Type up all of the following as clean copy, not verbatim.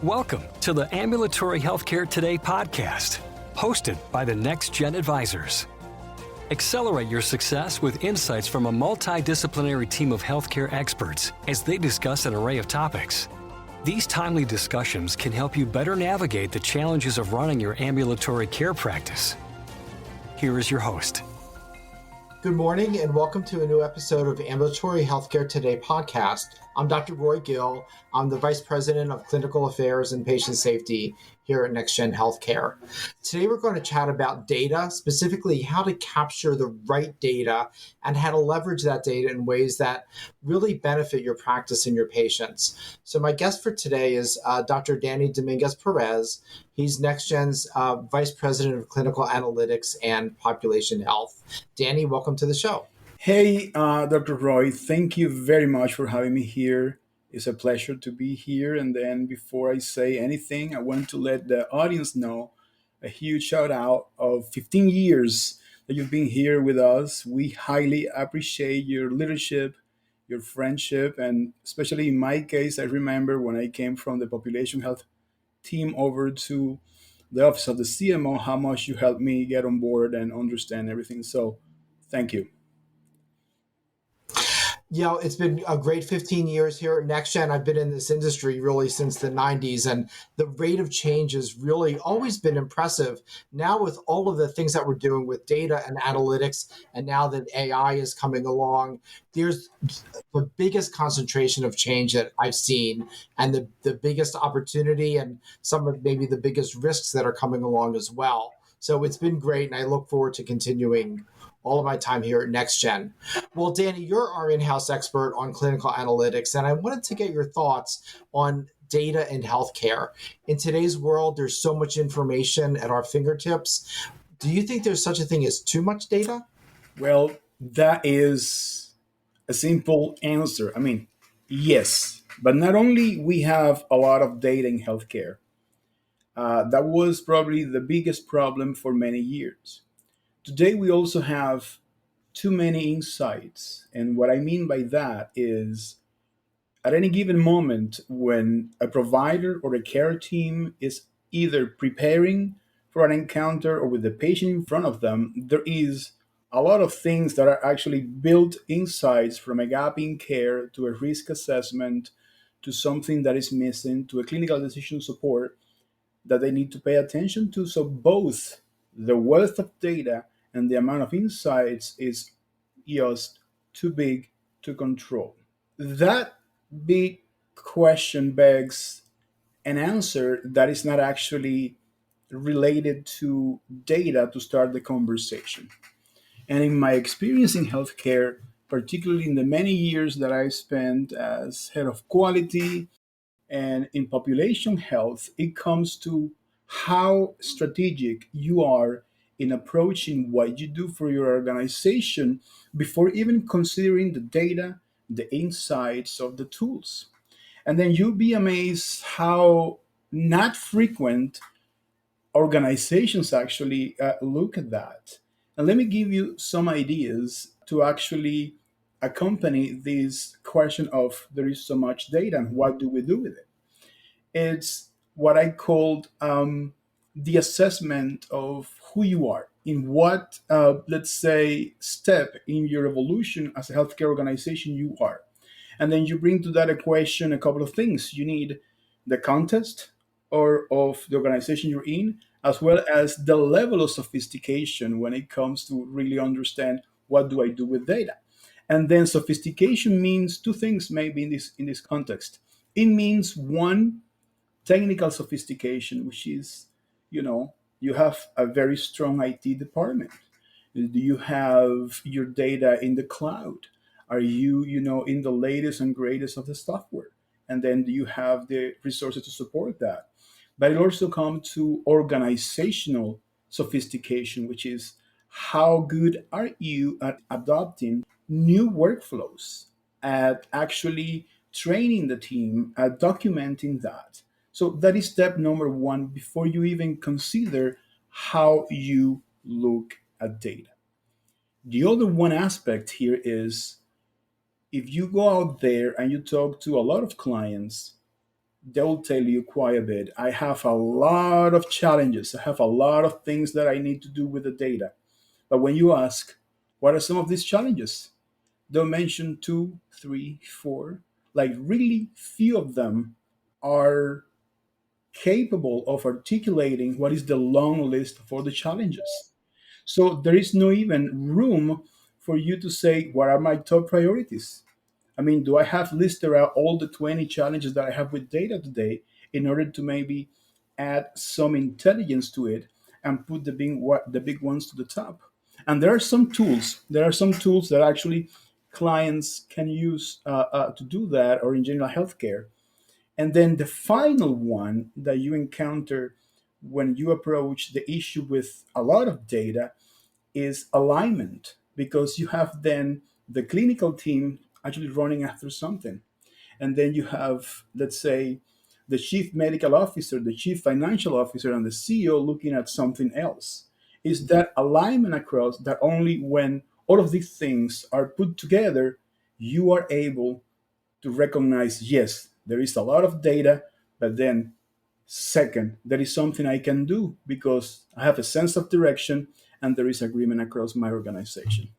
Welcome to the Ambulatory Healthcare Today podcast, hosted by the NextGen Advisors. Accelerate your success with insights from a multidisciplinary team of healthcare experts as they discuss an array of topics. These timely discussions can help you better navigate the challenges of running your ambulatory care practice. Here is your host. Good morning and welcome to a new episode of Ambulatory Healthcare Today podcast. I'm Dr. Gill. I'm the Vice President of Clinical Affairs and Patient Safety here at NextGen Healthcare. Today we're going to chat about data, specifically how to capture the right data and how to leverage that data in ways that really benefit your practice and your patients. So my guest for today is Dr. Dany Dominguez. He's NextGen's Vice President of Clinical Analytics and Population Health. Dany, welcome to the show. Hey, Dr. Roy, thank you very much for having me here. It's a pleasure to be here. And then before I say anything, I want to let the audience know a huge shout out of 15 years that you've been here with us. We highly appreciate your leadership, your friendship, and especially in my case, I remember when I came from the population health team over to the office of the CMO, how much you helped me get on board and understand everything. So thank you. Yeah, it's been a great 15 years here at NextGen. I've been in this industry really since the 90s, and the rate of change has really always been impressive. Now with all of the things that we're doing with data and analytics, and now that AI is coming along, there's the biggest concentration of change that I've seen, and the biggest opportunity and some of maybe the biggest risks that are coming along as well. So it's been great, and I look forward to continuing all of my time here at NextGen. Well, Dany, you're our in-house expert on clinical analytics, and I wanted to get your thoughts on data in healthcare. In today's world, there's so much information at our fingertips. Do you think there's such a thing as too much data? Well, that is a simple answer. Yes, but not only we have a lot of data in healthcare. That was probably the biggest problem for many years. Today, we also have too many insights. And what I mean by that is at any given moment when a provider or a care team is either preparing for an encounter or with the patient in front of them, there is a lot of things that are actually built insights from a gap in care to a risk assessment to something that is missing to a clinical decision support that they need to pay attention to. So both the wealth of data and the amount of insights is just too big to control. That big question begs an answer that is not actually related to data to start the conversation. And in my experience in healthcare, particularly in the many years that I spent as head of quality and in population health, it comes to how strategic you are in approaching what you do for your organization before even considering the data, the insights of the tools. And then you'll be amazed how not frequent organizations actually look at that. And let me give you some ideas to actually accompany this question of there is so much data and what do we do with it. It's what I called the assessment of who you are, in what, let's say, step in your evolution as a healthcare organization you are. And then you bring to that equation a couple of things. You need the context or of the organization you're in, as well as the level of sophistication when it comes to really understand what do I do with data. And then sophistication means two things maybe in this context. It means one, technical sophistication, which is, you have a very strong IT department. Do you have your data in the cloud? Are you, in the latest and greatest of the software? And then do you have the resources to support that? But it also comes to organizational sophistication, which is how good are you at adopting new workflows, at actually training the team, at documenting that. So that is step number one before you even consider how you look at data. The other one aspect here is if you go out there and you talk to a lot of clients, they'll tell you quite a bit. I have a lot of challenges. I have a lot of things that I need to do with the data. But when you ask, what are some of these challenges? They'll mention two, three, four. Like, really few of them are capable of articulating what is the long list for the challenges. So there is no even room for you to say, what are my top priorities? I mean, do I have listed out all the 20 challenges that I have with data today in order to maybe add some intelligence to it and put the big ones to the top? And there are some tools. There are some tools that actually clients can use to do that, or in general healthcare. And then the final one that you encounter when you approach the issue with a lot of data is alignment, because you have then the clinical team actually running after something. And then you have, let's say, the chief medical officer, the chief financial officer, and the CEO looking at something else. Is that alignment across that only when all of these things are put together, you are able to recognize, yes, there is a lot of data, but then second, there is something I can do because I have a sense of direction and there is agreement across my organization.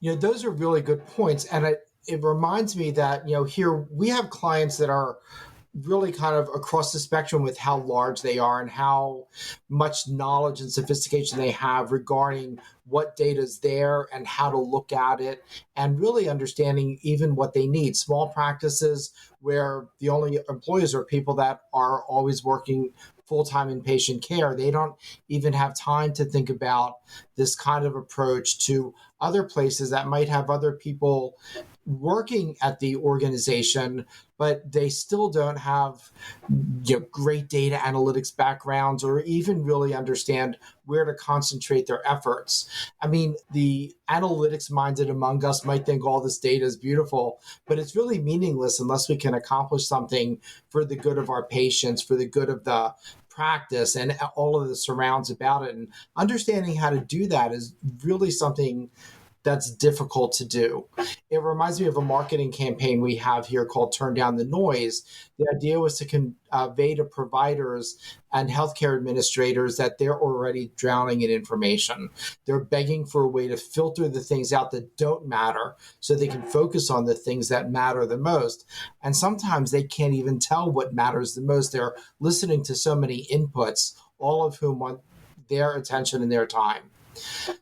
Those are really good points, and it reminds me that here we have clients that are really kind of across the spectrum with how large they are and how much knowledge and sophistication they have regarding what data is there and how to look at it, and really understanding even what they need. Small practices where the only employees are people that are always working full-time in patient care, they don't even have time to think about this kind of approach to other places that might have other people working at the organization, but they still don't have great data analytics backgrounds or even really understand where to concentrate their efforts. I mean, the analytics minded among us might think all this data is beautiful, but it's really meaningless unless we can accomplish something for the good of our patients, for the good of the practice and all of the surrounds about it. And understanding how to do that is really something that's difficult to do. It reminds me of a marketing campaign we have here called Turn Down the Noise. The idea was to convey to providers and healthcare administrators that they're already drowning in information. They're begging for a way to filter the things out that don't matter so they can focus on the things that matter the most. And sometimes they can't even tell what matters the most. They're listening to so many inputs, all of whom want their attention and their time.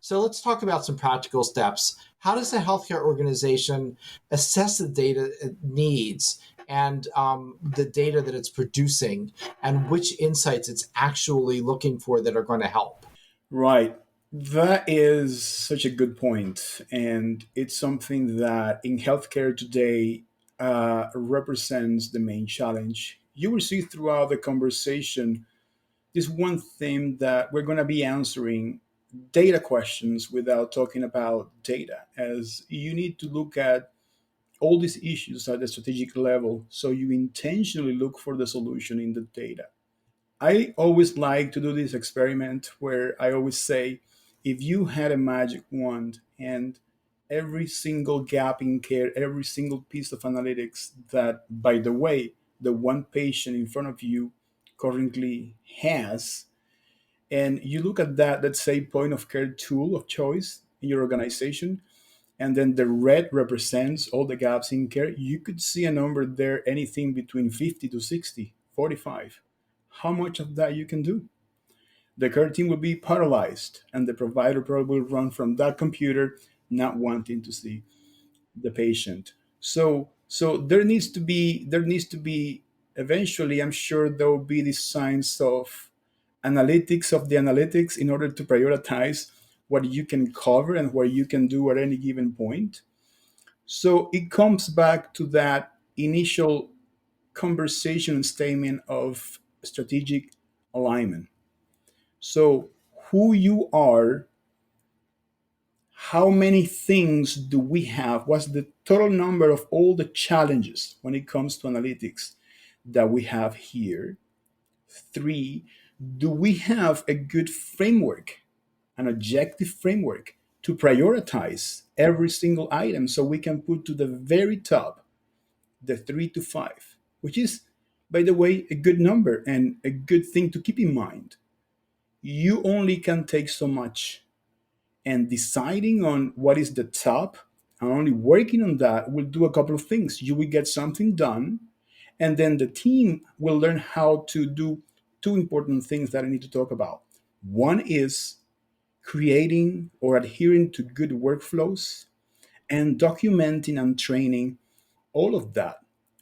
So let's talk about some practical steps. How does a healthcare organization assess the data it needs and the data that it's producing and which insights it's actually looking for that are going to help? Right. That is such a good point. And it's something that in healthcare today represents the main challenge. You will see throughout the conversation this one theme that we're going to be answering data questions without talking about data, as you need to look at all these issues at the strategic level, so you intentionally look for the solution in the data. I always like to do this experiment where I always say, if you had a magic wand and every single gap in care, every single piece of analytics that, by the way, the one patient in front of you currently has, and you look at that, let's say, point of care tool of choice in your organization, and then the red represents all the gaps in care, you could see a number there, anything between 50 to 60, 45. How much of that you can do? The care team will be paralyzed, and the provider probably will run from that computer, not wanting to see the patient. So there needs to be eventually, I'm sure there will be these signs of the analytics in order to prioritize what you can cover and what you can do at any given point. So it comes back to that initial conversation statement of strategic alignment. So, who you are, how many things do we have? What's the total number of all the challenges when it comes to analytics that we have here? Three, do we have a good framework, an objective framework to prioritize every single item so we can put to the very top the 3 to 5, which is By the way, a good number and a good thing to keep in mind, you only can take so much, and deciding on what is the top and only working on that will do a couple of things. You will get something done, and then the team will learn how to do two important things that I need to talk about. One is creating or adhering to good workflows and documenting and training all of that,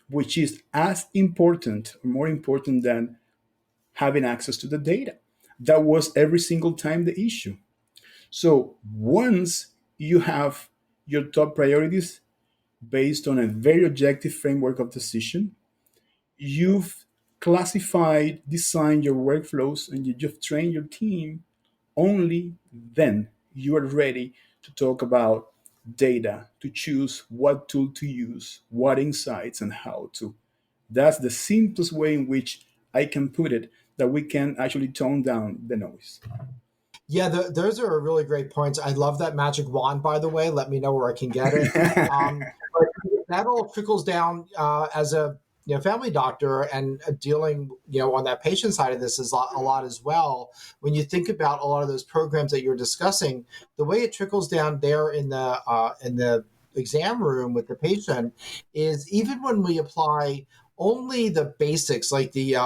which is as important or more important than having access to the data. That was every single time the issue. So once you have your top priorities based on a very objective framework of decision, you've classified, designed your workflows, and you've trained your team, only then you are ready to talk about data, to choose what tool to use, what insights, and how to. That's the simplest way in which I can put it, that we can actually tone down the noise. Yeah, those are really great points. I love that magic wand, by the way. Let me know where I can get it. But that all trickles down as a family doctor and dealing on that patient side of this is a lot as well. When you think about a lot of those programs that you're discussing, the way it trickles down there in the exam room with the patient is even when we apply only the basics like the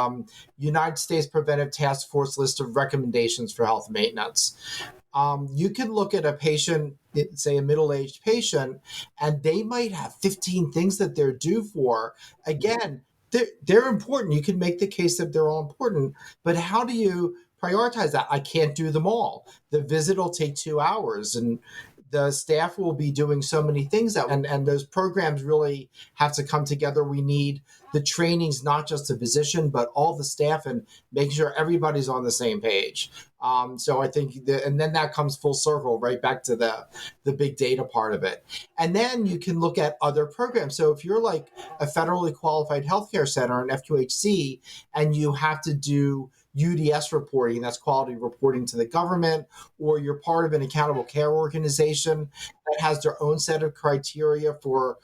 United States Preventive Task Force list of recommendations for health maintenance. You can look at a patient, say a middle aged patient, and they might have 15 things that they're due for. Again, they're important. You can make the case that they're all important, but how do you prioritize that? I can't do them all. The visit will take 2 hours, and the staff will be doing so many things and those programs really have to come together. We need the trainings, not just the physician, but all the staff and making sure everybody's on the same page. So I think, and then that comes full circle right back to the big data part of it. And then you can look at other programs. So if you're like a federally qualified healthcare center, an FQHC, and you have to do UDS reporting, that's quality reporting to the government, or you're part of an accountable care organization that has their own set of criteria for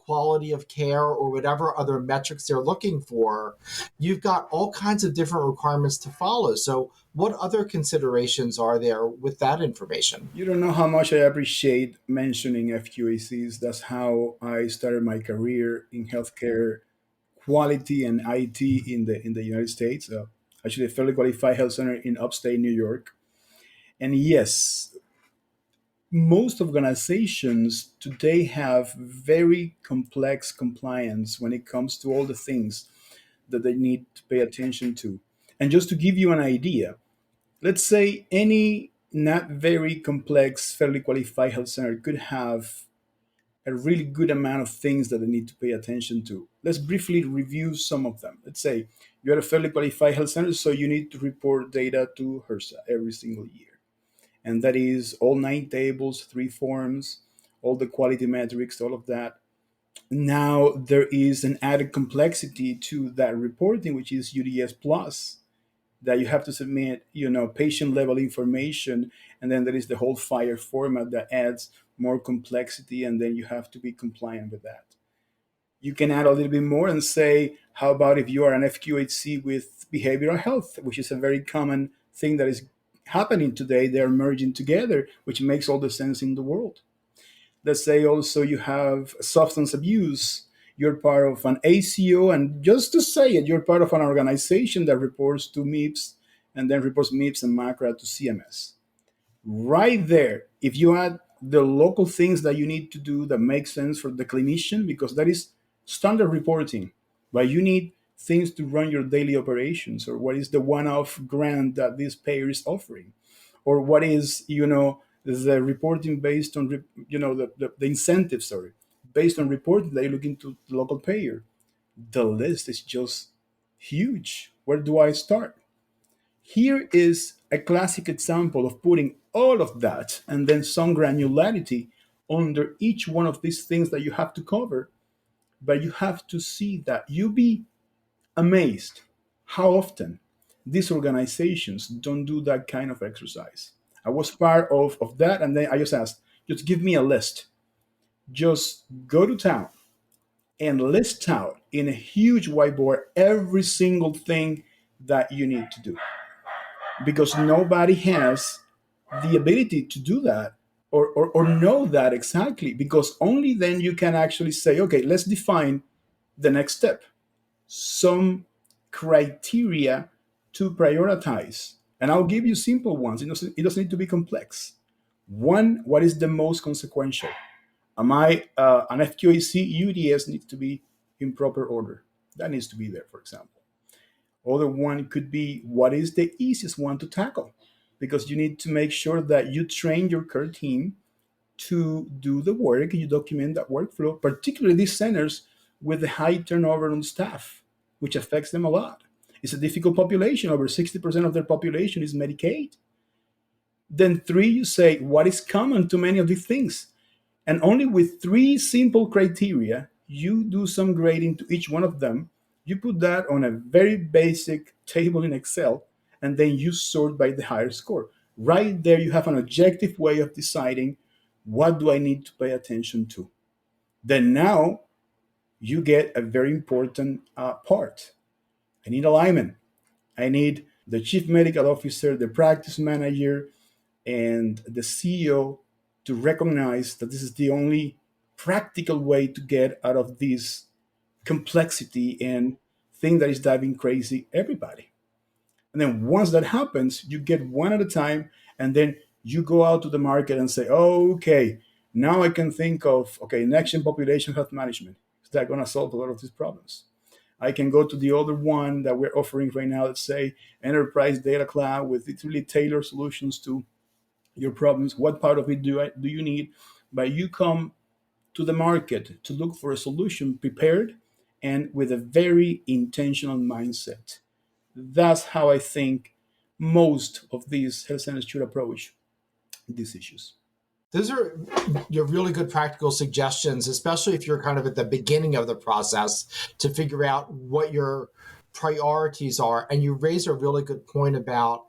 quality of care or whatever other metrics they're looking for, you've got all kinds of different requirements to follow. So, what other considerations are there with that information? You don't know how much I appreciate mentioning FQACs. That's how I started my career in healthcare quality and IT in the United States. Actually, a fairly qualified health center in upstate New York. And yes, most organizations today have very complex compliance when it comes to all the things that they need to pay attention to. And just to give you an idea, let's say any not very complex, fairly qualified health center could have a really good amount of things that they need to pay attention to. Let's briefly review some of them. Let's say you're a fairly qualified health center, so you need to report data to HRSA every single year. And that is all nine tables, three forms, all the quality metrics, all of that. Now there is an added complexity to that reporting, which is UDS Plus, that you have to submit, patient level information, and then there is the whole FIRE format that adds more complexity, and then you have to be compliant with that. You can add a little bit more and say, how about if you are an FQHC with behavioral health, which is a very common thing that is happening today. They're merging together, which makes all the sense in the world. Let's say also you have substance abuse. You're part of an ACO, and just to say it, you're part of an organization that reports to MIPS and then reports MIPS and MACRA to CMS. Right there, if you add the local things that you need to do that make sense for the clinician, because that is standard reporting, but you need things to run your daily operations, or what is the one-off grant that this payer is offering, or what is the reporting based on the incentives, sorry, based on reporting that you're looking to the local payer. The list is just huge. Where do I start? Here is a classic example of putting all of that and then some granularity under each one of these things that you have to cover. But you have to see that. You be amazed how often these organizations don't do that kind of exercise. I was part of that, and then I just asked, just give me a list. Just go to town and list out in a huge whiteboard every single thing that you need to do, because nobody has the ability to do that, or know that exactly, because only then you can actually say, okay, let's define the next step, some criteria to prioritize. And I'll give you simple ones. It doesn't need to be complex. One, what is the most consequential? Am I an FQAC UDS needs to be in proper order. That needs to be there, for example. Other one could be, what is the easiest one to tackle? Because you need to make sure that you train your care team to do the work, you document that workflow, particularly these centers with the high turnover on staff, which affects them a lot. It's a difficult population. Over 60% of their population is Medicaid. Then three, you say, what is common to many of these things? And only with three simple criteria, you do some grading to each one of them. You put that on a very basic table in Excel, and then you sort by the higher score. Right there, you have an objective way of deciding, what do I need to pay attention to? Then now you get a very important part. I need alignment. I need the chief medical officer, the practice manager, and the CEO to recognize that this is the only practical way to get out of this complexity and thing that is driving crazy everybody. And then once that happens, you get one at a time, and then you go out to the market and say, oh, okay, now I can think of, okay, next gen population health management. Is that going to solve a lot of these problems? I can go to the other one that we're offering right now, let's say enterprise data cloud, with literally tailored solutions to your problems. What part of it do you need? But you come to the market to look for a solution prepared and with a very intentional mindset. That's how I think most of these health centers should approach these issues. Those are your really good practical suggestions, especially if you're kind of at the beginning of the process to figure out what your priorities are. And you raise a really good point about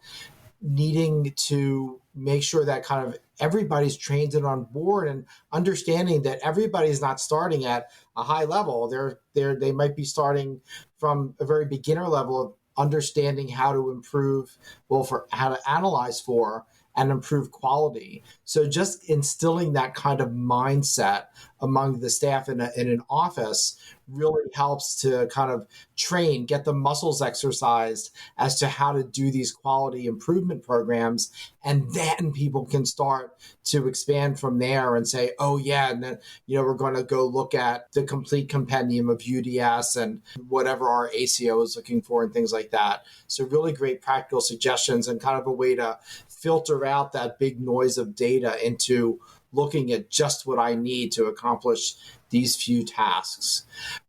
needing to make sure that kind of everybody's trained and on board, and understanding that everybody's not starting at a high level. They might be starting from a very beginner level of understanding how to improve, well, for how to analyze for and improve quality. So just instilling that kind of mindset among the staff in an office really helps to kind of train, get the muscles exercised as to how to do these quality improvement programs. And then people can start to expand from there and say, oh yeah, and then, we're going to go look at the complete compendium of UDS and whatever our ACO is looking for and things like that. So really great practical suggestions, and kind of a way to filter out that big noise of data into looking at just what I need to accomplish these few tasks.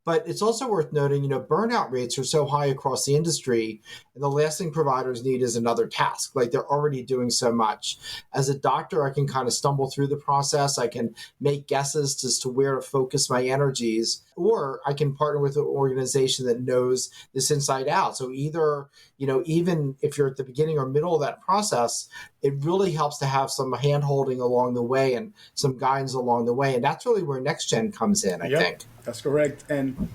But it's also worth noting, burnout rates are so high across the industry, and the last thing providers need is another task. Like, they're already doing so much. As a doctor, I can kind of stumble through the process. I can make guesses as to where to focus my energies, or I can partner with an organization that knows this inside out. So either, even if you're at the beginning or middle of that process, it really helps to have some hand holding along the way and some guidance along the way. And that's really where NextGen comes in, I think. That's correct. And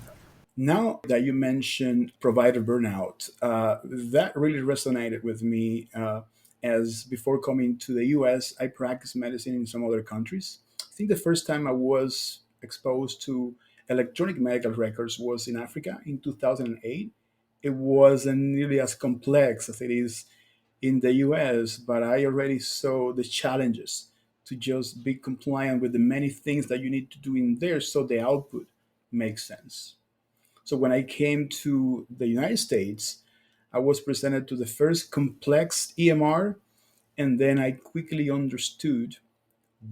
now that you mentioned provider burnout, that really resonated with me, as before coming to the US, I practiced medicine in some other countries. I think the first time I was exposed to electronic medical records was in Africa in 2008. It wasn't nearly as complex as it is in the US, but I already saw the challenges to just be compliant with the many things that you need to do in there so the output makes sense. So when I came to the United States, I was presented to the first complex EMR, and then I quickly understood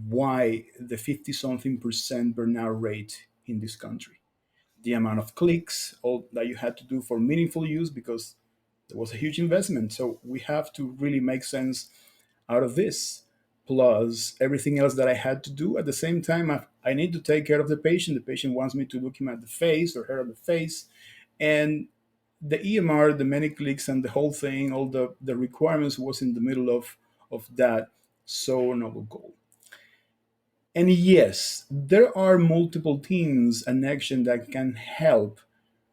why the 50 something percent burnout rate in this country. The amount of clicks, all that you had to do for meaningful use, because there was a huge investment. So we have to really make sense out of this. Plus everything else that I had to do at the same time. I need to take care of the patient. The patient wants me to look him at the face or her at the face. And the EMR, the many clicks and the whole thing, all the requirements was in the middle of that so noble goal. And yes, there are multiple teams and action that can help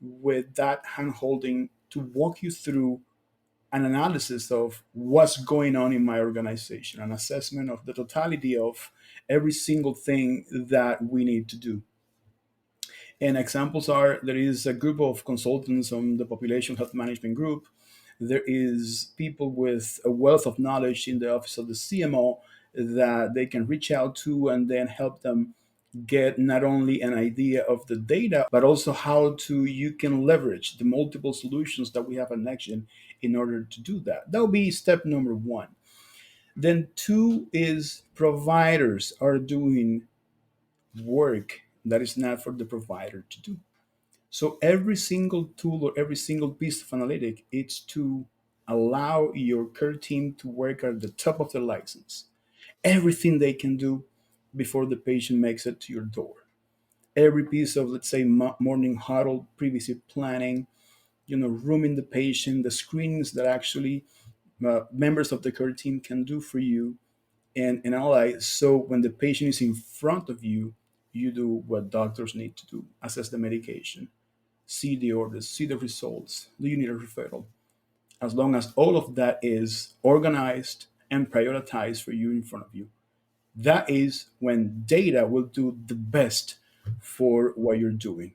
with that hand holding to walk you through an analysis of what's going on in my organization, an assessment of the totality of every single thing that we need to do. And examples are there is a group of consultants on the population health management group. There is people with a wealth of knowledge in the office of the CMO that they can reach out to and then help them get not only an idea of the data, but also how to you can leverage the multiple solutions that we have at NextGen in order to do that. That will be step number one. Then two is providers are doing work that is not for the provider to do. So every single tool or every single piece of analytic, it's to allow your care team to work at the top of their license. Everything they can do before the patient makes it to your door. Every piece of, let's say, morning huddle, pre-visit planning, rooming the patient, the screenings that actually members of the care team can do for you, and all that. So when the patient is in front of you, you do what doctors need to do: assess the medication, see the orders, see the results. Do you need a referral? As long as all of that is organized and prioritized for you in front of you, that is when data will do the best for what you're doing.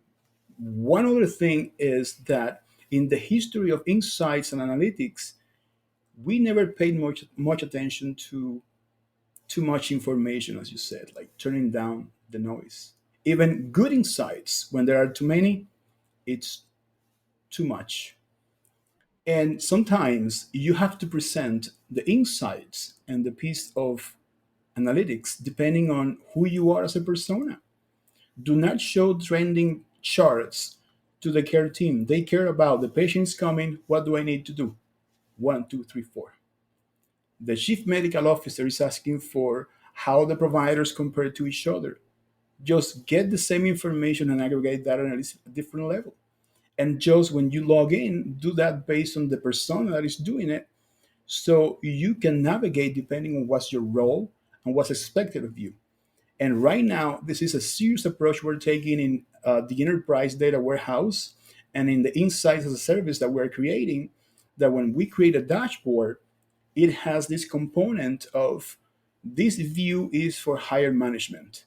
One other thing is that in the history of insights and analytics, we never paid much attention to too much information, as you said, like turning down the noise. Even good insights, when there are too many, it's too much. And sometimes you have to present the insights and the piece of analytics depending on who you are as a persona. Do not show trending charts to the care team. They care about the patient's coming. What do I need to do? One, two, three, four. The chief medical officer is asking for how the providers compare to each other. Just get the same information and aggregate that analysis at a different level. And just when you log in, do that based on the persona that is doing it, so you can navigate depending on what's your role and what's expected of you. And right now, this is a serious approach we're taking in the enterprise data warehouse and in the insights as a service that we're creating. That when we create a dashboard, it has this component of this view is for higher management.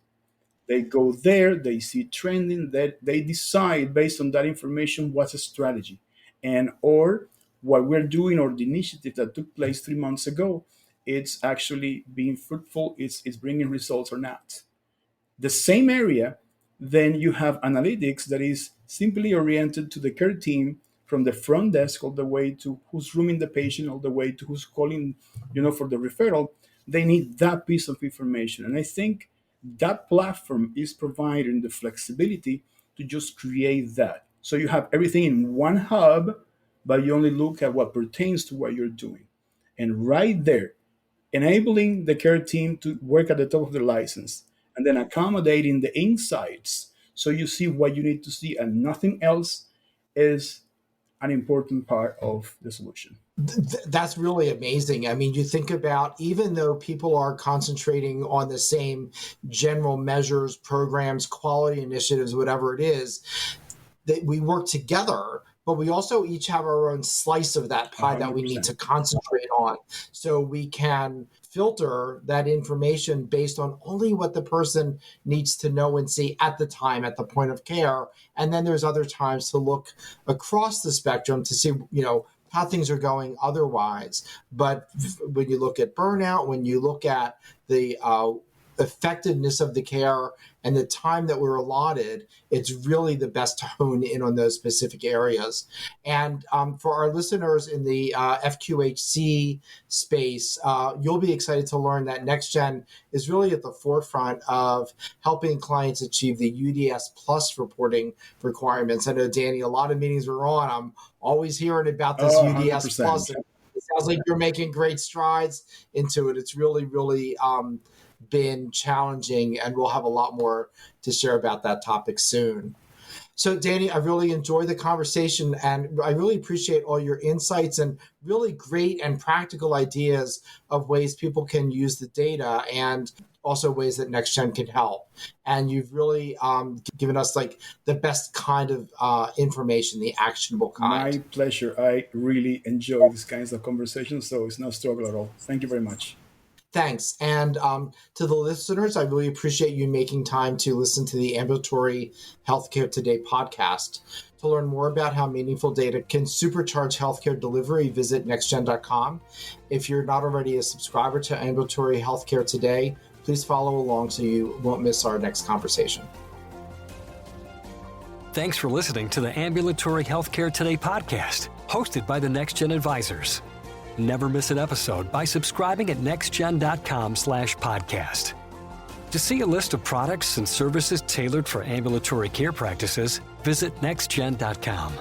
They go there, they see trending, that they decide based on that information what's a strategy, and or what we're doing or the initiative that took place 3 months ago, it's actually being fruitful, it's bringing results or not. The same area, then you have analytics that is simply oriented to the care team from the front desk all the way to who's rooming the patient, all the way to who's calling, for the referral. They need that piece of information. And I think that platform is providing the flexibility to just create that. So you have everything in one hub, but you only look at what pertains to what you're doing. And right there, enabling the care team to work at the top of their license, and then accommodating the insights so you see what you need to see and nothing else is an important part of the solution. That's really amazing. I mean, you think about, even though people are concentrating on the same general measures, programs, quality initiatives, whatever it is, that we work together, but we also each have our own slice of that pie that we need 100%. to concentrate on, so we can filter that information based on only what the person needs to know and see at the time, at the point of care. And then there's other times to look across the spectrum to see, how things are going otherwise. But when you look at burnout, when you look at the effectiveness of the care and the time that we're allotted, it's really the best to hone in on those specific areas. And for our listeners in the FQHC space, you'll be excited to learn that NextGen is really at the forefront of helping clients achieve the UDS Plus reporting requirements. I know, Dany, a lot of meetings we're on, I'm always hearing about this UDS 100%. Plus. And it sounds like you're making great strides into it. It's really, really been challenging, and we'll have a lot more to share about that topic soon. So, Dany, I really enjoyed the conversation, and I really appreciate all your insights and really great and practical ideas of ways people can use the data and also ways that NextGen can help. And you've really given us like the best kind of information, the actionable kind. My pleasure. I really enjoy these kinds of conversations, so it's no struggle at all. Thank you very much. Thanks. And to the listeners, I really appreciate you making time to listen to the Ambulatory Healthcare Today podcast. To learn more about how meaningful data can supercharge healthcare delivery, visit nextgen.com. If you're not already a subscriber to Ambulatory Healthcare Today, please follow along so you won't miss our next conversation. Thanks for listening to the Ambulatory Healthcare Today podcast, hosted by the NextGen Advisors. Never miss an episode by subscribing at nextgen.com/podcast. To see a list of products and services tailored for ambulatory care practices, visit nextgen.com.